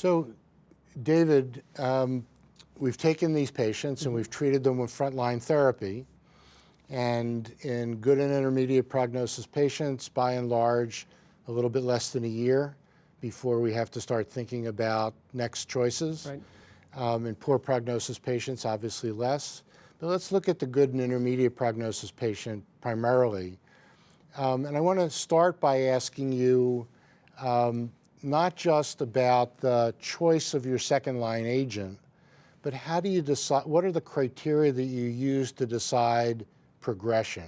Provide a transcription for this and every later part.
So, David, we've taken these patients and we've treated them with frontline therapy. And in good and intermediate prognosis patients, by and large, a little bit less than a year before we have to start thinking about next choices. Right. In poor prognosis patients, obviously less. But let's look at the good and intermediate prognosis patient primarily. And I want to start by asking you not just about the choice of your second line agent, but how do you decide, what are the criteria that you use to decide progression?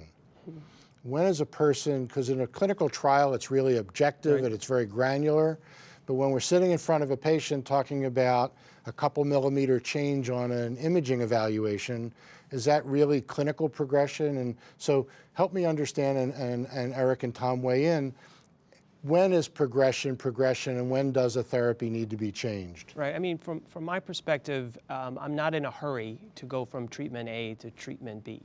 When is a person, because in a clinical trial it's really objective Right. and it's very granular, but when we're sitting in front of a patient talking about a couple millimeter change on an imaging evaluation, is that really clinical progression? And so help me understand, and Eric and Tom weigh in, when is progression, and when does a therapy need to be changed? Right. I mean, from my perspective, I'm not in a hurry to go from treatment A to treatment B.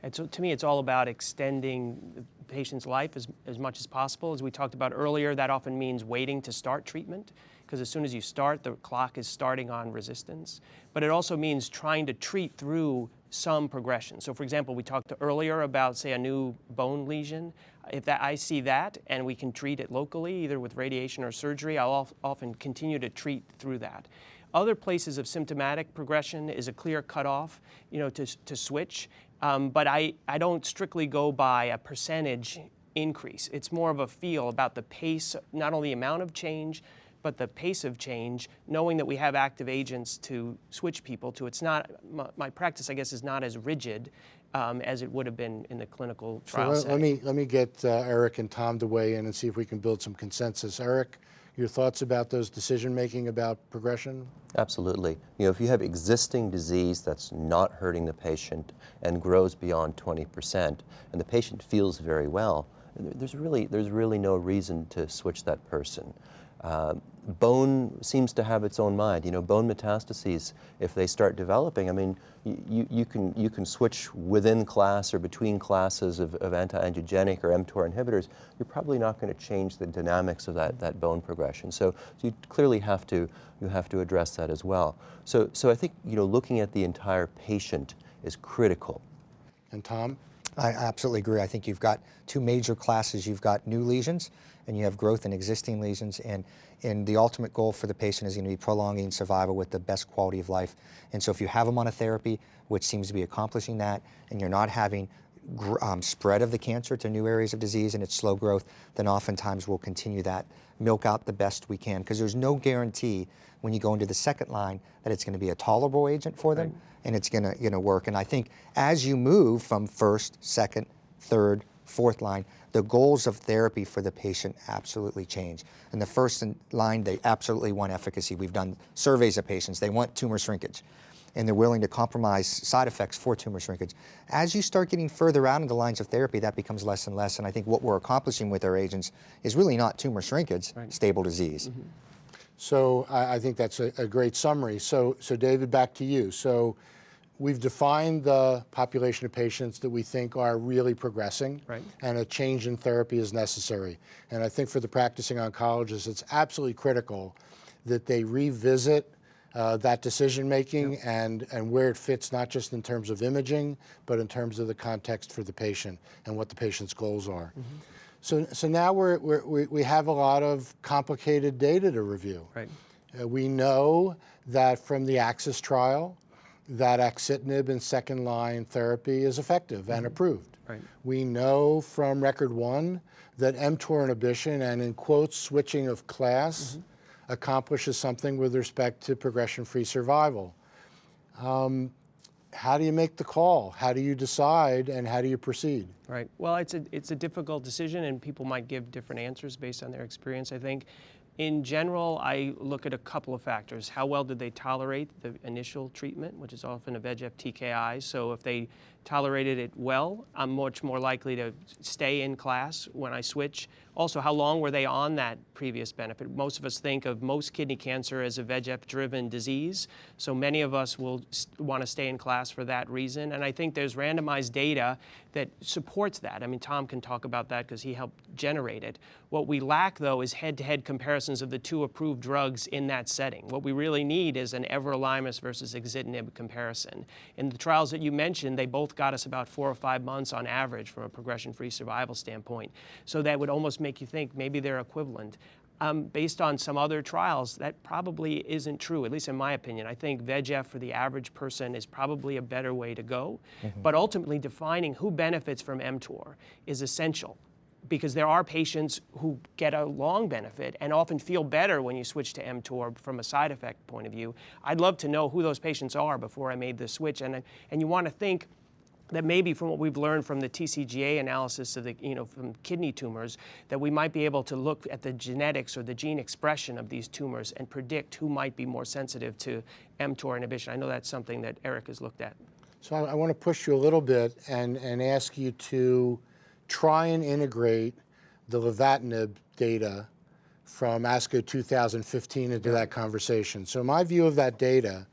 And so to me, it's all about extending the patient's life as much as possible. As we talked about earlier, that often means waiting to start treatment, because as soon as you start, the clock is starting on resistance. But it also means trying to treat through some progression. So for example, we talked earlier about, say, a new bone lesion. If I see that and we can treat it locally, either with radiation or surgery, I'll often continue to treat through that. Other places of symptomatic progression is a clear cutoff, to switch. But I don't strictly go by a percentage increase. It's more of a feel about the pace, not only amount of change, but the pace of change, knowing that we have active agents to switch people to. It's not, my practice, I guess, is not as rigid as it would have been in the clinical trial setting. Let me get Eric and Tom to weigh in and see if we can build some consensus. Eric, your thoughts about those decision-making about progression? Absolutely. If you have existing disease that's not hurting the patient and grows beyond 20%, and the patient feels very well, there's really no reason to switch that person. Bone seems to have its own mind. Bone metastases, if they start developing, I mean, you can switch within class or between classes of anti-angiogenic or mTOR inhibitors. You're probably not going to change the dynamics of that bone progression. So you clearly have to address that as well. So I think looking at the entire patient is critical. And Tom? I absolutely agree. I think you've got two major classes. You've got new lesions and you have growth in existing lesions, and the ultimate goal for the patient is going to be prolonging survival with the best quality of life. And so if you have them on a therapy, which seems to be accomplishing that, and you're not having spread of the cancer to new areas of disease and its slow growth, then oftentimes we'll continue that, milk out the best we can, because there's no guarantee when you go into the second line that it's going to be a tolerable agent for them. Right. And it's going to work. And I think as you move from first, second, third, fourth line, the goals of therapy for the patient absolutely change. In the first line, they absolutely want efficacy. We've done surveys of patients. They want tumor shrinkage, and they're willing to compromise side effects for tumor shrinkage. As you start getting further out into lines of therapy, that becomes less and less. And I think what we're accomplishing with our agents is really not tumor shrinkage, right. Stable disease. Mm-hmm. So I think that's a great summary. So David, back to you. So we've defined the population of patients that we think are really progressing, right. And a change in therapy is necessary. And I think for the practicing oncologists, it's absolutely critical that they revisit that decision-making, yep. and where it fits, not just in terms of imaging, but in terms of the context for the patient and what the patient's goals are. Mm-hmm. So now we have a lot of complicated data to review. Right. We know that from the AXIS trial, that axitinib in second-line therapy is effective, mm-hmm. and approved. Right. We know from Record 1 that mTOR inhibition and, in quotes, switching of class, mm-hmm. accomplishes something with respect to progression-free survival. How do you make the call? How do you decide, and how do you proceed? Right. Well, it's a difficult decision, and people might give different answers based on their experience, I think. In general, I look at a couple of factors. How well did they tolerate the initial treatment, which is often a VEGF TKI? So if they tolerated it well, I'm much more likely to stay in class when I switch, Also, how long were they on that previous benefit? Most of us think of most kidney cancer as a VEGF-driven disease, so many of us will want to stay in class for that reason. And I think there's randomized data that supports that. I mean, Tom can talk about that because he helped generate it. What we lack, though, is head-to-head comparisons of the two approved drugs in that setting. What we really need is an everolimus versus axitinib comparison. In the trials that you mentioned, they both got us about 4 or 5 months on average from a progression-free survival standpoint. So that would almost make you think maybe they're equivalent. Based on some other trials, that probably isn't true, at least in my opinion. I think VEGF for the average person is probably a better way to go. But ultimately, defining who benefits from mTOR is essential, because there are patients who get a long benefit and often feel better when you switch to mTOR from a side effect point of view. I'd love to know who those patients are before I made the switch. And you want to think that maybe from what we've learned from the TCGA analysis of the, from kidney tumors, that we might be able to look at the genetics or the gene expression of these tumors and predict who might be more sensitive to mTOR inhibition. I know that's something that Eric has looked at. So I want to push you a little bit and ask you to try and integrate the lenvatinib data from ASCO 2015 into that conversation. So my view of that data,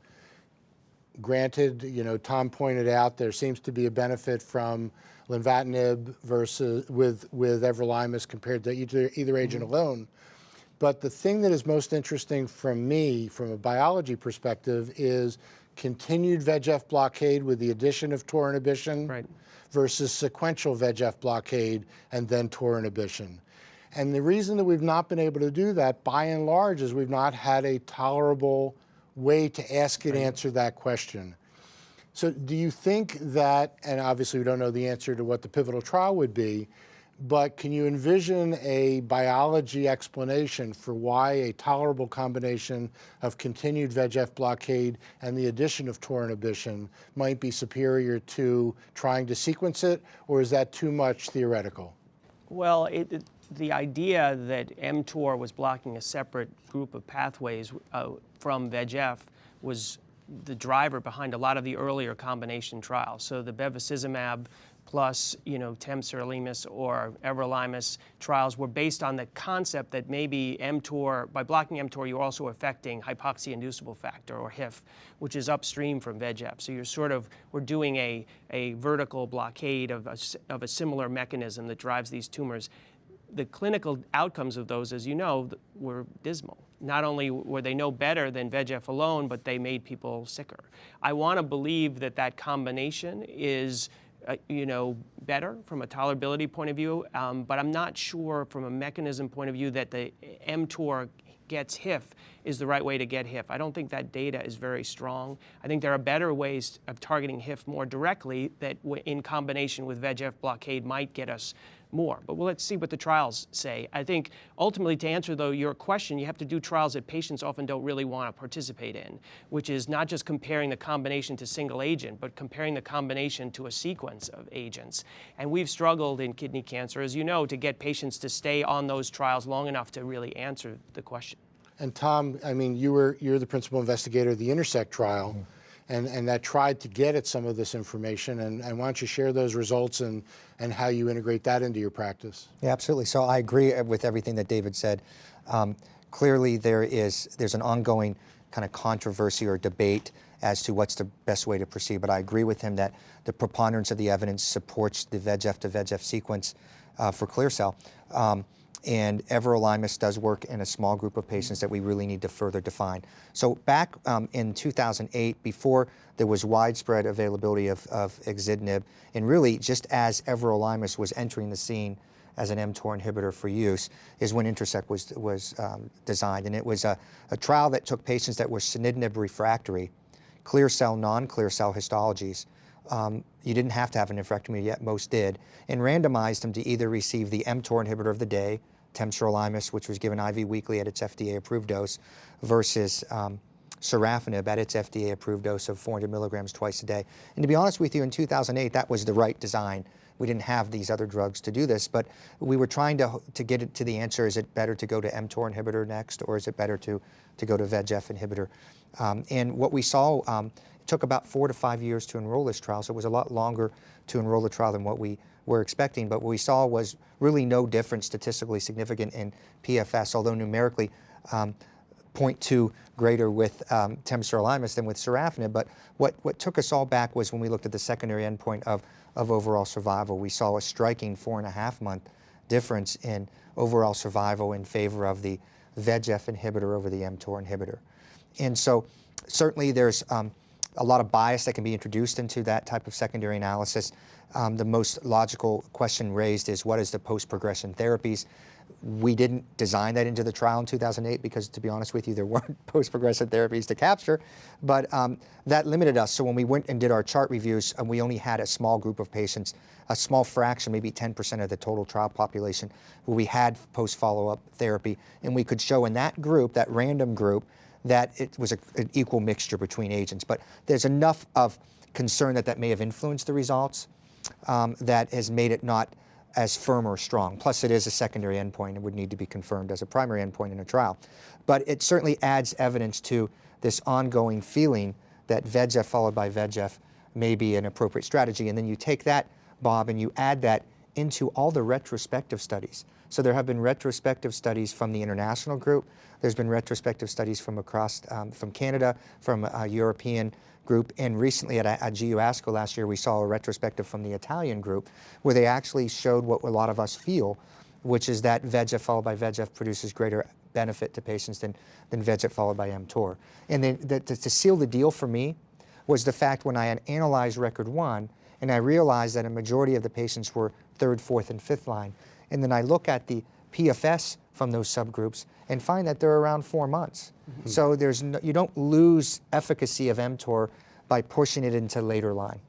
granted, Tom pointed out there seems to be a benefit from lenvatinib versus with everolimus compared to either agent alone. But the thing that is most interesting from me, from a biology perspective, is continued VEGF blockade with the addition of TOR inhibition versus sequential VEGF blockade and then TOR inhibition. And the reason that we've not been able to do that, by and large, is we've not had a tolerable way to ask and answer that question. So do you think that, and obviously we don't know the answer to what the pivotal trial would be, but can you envision a biology explanation for why a tolerable combination of continued VEGF blockade and the addition of TOR inhibition might be superior to trying to sequence it, or is that too much theoretical? Well, the idea that mTOR was blocking a separate group of pathways from VEGF was the driver behind a lot of the earlier combination trials. So the bevacizumab plus, temsirolimus or everolimus trials were based on the concept that maybe mTOR, by blocking mTOR, you're also affecting hypoxia-inducible factor, or HIF, which is upstream from VEGF. So we're doing a vertical blockade of a similar mechanism that drives these tumors. The clinical outcomes of those, as you know, were dismal. Not only were they no better than VEGF alone, but they made people sicker. I want to believe that combination is better from a tolerability point of view, but I'm not sure from a mechanism point of view that the mTOR gets HIF is the right way to get HIF. I don't think that data is very strong. I think there are better ways of targeting HIF more directly that in combination with VEGF blockade might get us more. But let's see what the trials say. I think ultimately, to answer though your question, you have to do trials that patients often don't really want to participate in, which is not just comparing the combination to single agent, but comparing the combination to a sequence of agents. And we've struggled in kidney cancer, as you know, to get patients to stay on those trials long enough to really answer the question. And Tom, I mean, you're the principal investigator of the Intersect trial. And that tried to get at some of this information. And why don't you share those results and how you integrate that into your practice? Yeah, absolutely. So I agree with everything that David said. Clearly, there's an ongoing kind of controversy or debate as to what's the best way to proceed. But I agree with him that the preponderance of the evidence supports the VEGF to VEGF sequence for clear cell. And everolimus does work in a small group of patients that we really need to further define. So back in 2008, before there was widespread availability of axitinib, and really just as everolimus was entering the scene as an mTOR inhibitor for use, is when Intersect was designed. And it was a trial that took patients that were sunitinib refractory, clear cell, non-clear cell histologies. You didn't have to have a nephrectomy, yet most did, and randomized them to either receive the mTOR inhibitor of the day, temsirolimus, which was given IV weekly at its FDA-approved dose, versus sorafenib at its FDA-approved dose of 400 milligrams twice a day. And to be honest with you, in 2008, that was the right design. We didn't have these other drugs to do this, but we were trying to get it to the answer, is it better to go to mTOR inhibitor next, or is it better to go to VEGF inhibitor? And what we saw, it took about 4 to 5 years to enroll this trial, so it was a lot longer to enroll the trial than what we were expecting, but what we saw was really no difference statistically significant in PFS, although numerically 0.2 greater with temozolomide than with sorafenib. But what took us all back was when we looked at the secondary endpoint of overall survival. We saw a striking 4.5-month difference in overall survival in favor of the VEGF inhibitor over the mTOR inhibitor. And so certainly there's a lot of bias that can be introduced into that type of secondary analysis. The most logical question raised is, what is the post-progression therapies? We didn't design that into the trial in 2008 because, to be honest with you, there weren't post-progression therapies to capture, but that limited us. So when we went and did our chart reviews, we only had a small group of patients, a small fraction, maybe 10% of the total trial population, where we had post-follow-up therapy, and we could show in that group, that random group, that it was an equal mixture between agents. But there's enough of concern that may have influenced the results that has made it not as firm or strong. Plus, it is a secondary endpoint and would need to be confirmed as a primary endpoint in a trial. But it certainly adds evidence to this ongoing feeling that VEGF followed by VEGF may be an appropriate strategy. And then you take that, Bob, and you add that into all the retrospective studies. So there have been retrospective studies from the international group. There's been retrospective studies from across, from Canada, from a European group, and recently at GU ASCO last year, we saw a retrospective from the Italian group where they actually showed what a lot of us feel, which is that VEGF followed by VEGF produces greater benefit to patients than VEGF followed by mTOR. And then to seal the deal for me was the fact when I had analyzed record 1 and I realized that a majority of the patients were 3rd, 4th, and 5th line. And then I look at the PFS from those subgroups and find that they're around 4 months. Mm-hmm. So you don't lose efficacy of mTOR by pushing it into later line.